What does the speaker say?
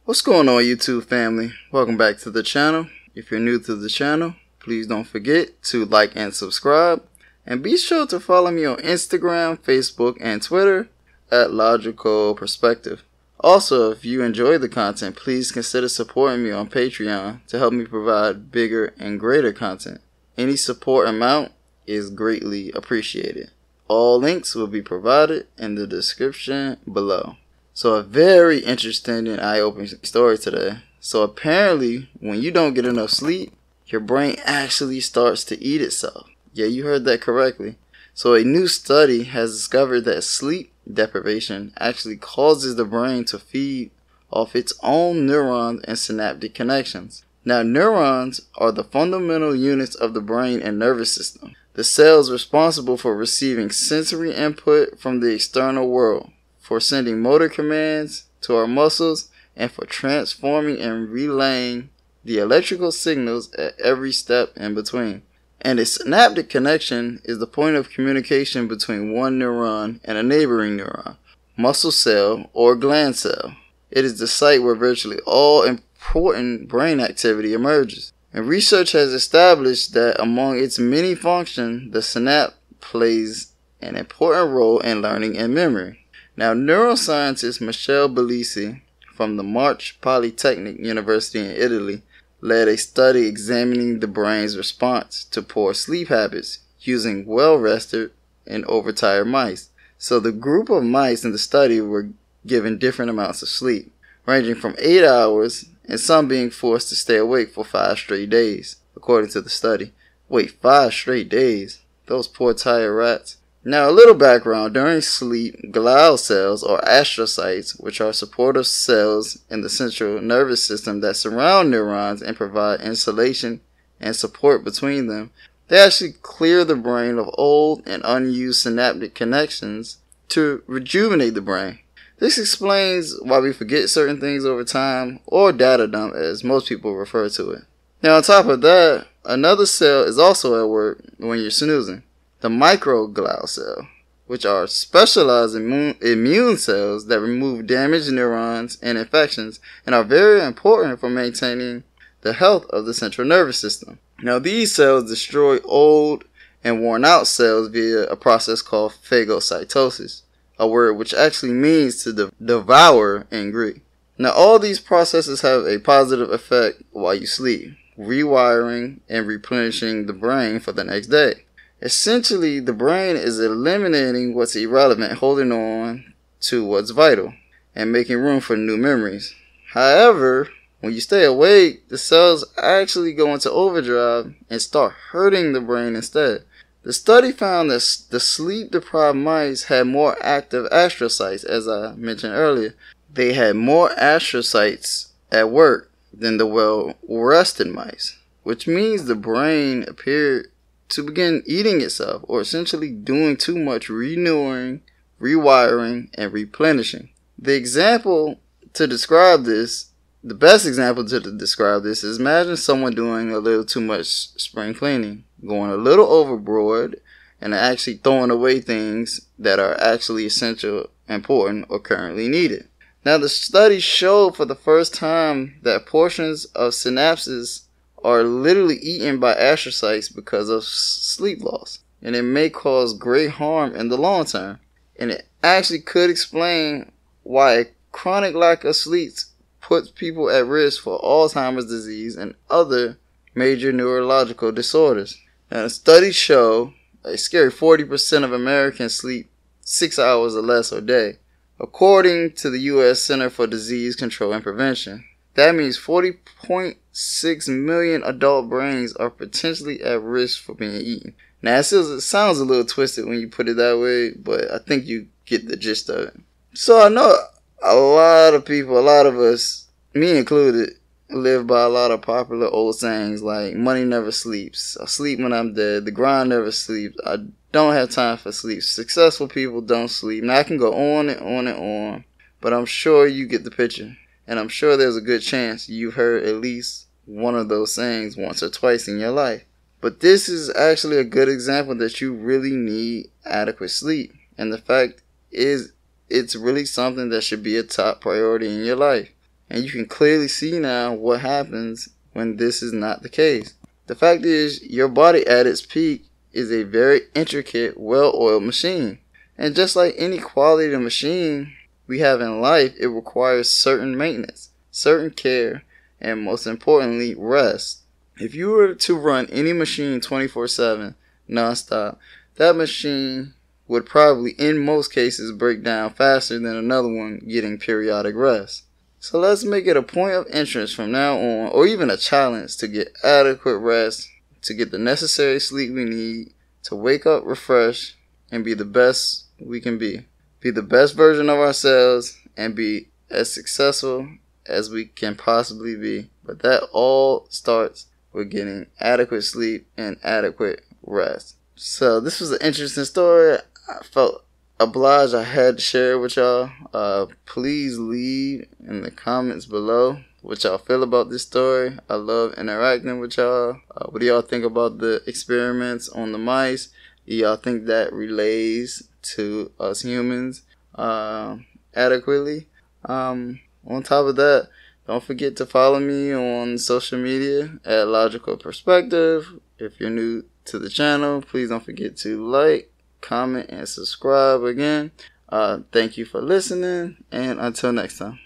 What's going on, YouTube family? Welcome back to the channel. If you're new to the channel, please don't forget to like and subscribe, and be sure to follow me on Instagram, Facebook, and Twitter at Logical Perspective. Also, if you enjoy the content, please consider supporting me on Patreon to help me provide bigger and greater content. Any support amount is greatly appreciated. All links will be provided in the description below. So a very interesting and eye-opening story today. So apparently, when you don't get enough sleep, your brain actually starts to eat itself. Yeah, you heard that correctly. So a new study has discovered that sleep deprivation actually causes the brain to feed off its own neurons and synaptic connections. Now, neurons are the fundamental units of the brain and nervous system, the cells responsible for receiving sensory input from the external world, for sending motor commands to our muscles, and for transforming and relaying the electrical signals at every step in between. And a synaptic connection is the point of communication between one neuron and a neighboring neuron, muscle cell, or gland cell. It is the site where virtually all important brain activity emerges. And research has established that among its many functions, the synapse plays an important role in learning and memory. Now, neuroscientist Michele Bellisi from the Marche Polytechnic University in Italy led a study examining the brain's response to poor sleep habits using well-rested and overtired mice. So the group of mice in the study were given different amounts of sleep, ranging from 8 hours and some being forced to stay awake for 5 straight days, according to the study. Wait, 5 straight days? Those poor tired rats. Now, a little background. During sleep, glial cells or astrocytes, which are supportive cells in the central nervous system that surround neurons and provide insulation and support between them, they actually clear the brain of old and unused synaptic connections to rejuvenate the brain. This explains why we forget certain things over time, or data dump as most people refer to it. Now, on top of that, another cell is also at work when you're snoozing. The microglial cell, which are specialized immune cells that remove damaged neurons and infections and are very important for maintaining the health of the central nervous system. Now, these cells destroy old and worn out cells via a process called phagocytosis, a word which actually means to devour in Greek. Now, all these processes have a positive effect while you sleep, rewiring and replenishing the brain for the next day. Essentially, the brain is eliminating what's irrelevant, holding on to what's vital, and making room for new memories. However, when you stay awake, the cells actually go into overdrive and start hurting the brain instead. The study found that the sleep-deprived mice had more active astrocytes, as I mentioned earlier. They had more astrocytes at work than the well-rested mice, which means the brain appeared to begin eating itself, or essentially doing too much renewing, rewiring, and replenishing. The best example to describe this is imagine someone doing a little too much spring cleaning, going a little overboard, and actually throwing away things that are actually essential, important, or currently needed. Now, the study showed for the first time that portions of synapses are literally eaten by astrocytes because of sleep loss, and it may cause great harm in the long term. And it actually could explain why a chronic lack of sleep puts people at risk for Alzheimer's disease and other major neurological disorders. Now, studies show a scary 40% of Americans sleep 6 hours or less a day, according to the U.S. Center for Disease Control and Prevention. That means 40.6 million adult brains are potentially at risk for being eaten. Now, it sounds a little twisted when you put it that way, but I think you get the gist of it. So I know a lot of people, a lot of us, me included, live by a lot of popular old sayings like money never sleeps, I sleep when I'm dead, the grind never sleeps, I don't have time for sleep, successful people don't sleep. Now, I can go on and on and on, but I'm sure you get the picture. And I'm sure there's a good chance you've heard at least one of those sayings once or twice in your life. But this is actually a good example that you really need adequate sleep. And the fact is, it's really something that should be a top priority in your life. And you can clearly see now what happens when this is not the case. The fact is, your body at its peak is a very intricate, well-oiled machine. And just like any quality of machine we have in life, it requires certain maintenance, certain care, and most importantly, rest. If you were to run any machine 24/7, non-stop, that machine would probably, in most cases, break down faster than another one getting periodic rest. So let's make it a point of interest from now on, or even a challenge, to get adequate rest, to get the necessary sleep we need, to wake up refreshed, and be the best we can be. Be the best version of ourselves, and be as successful as we can possibly be. But that all starts with getting adequate sleep and adequate rest. So this was an interesting story. I felt obliged I had to share it with y'all. Please leave in the comments below what y'all feel about this story. I love interacting with y'all. What do y'all think about the experiments on the mice? Do y'all think that relays to us humans adequately? On top of that, don't forget to follow me on social media at Logical Perspective. If you're new to the channel, please don't forget to like, comment, and subscribe again. Thank you for listening, and until next time.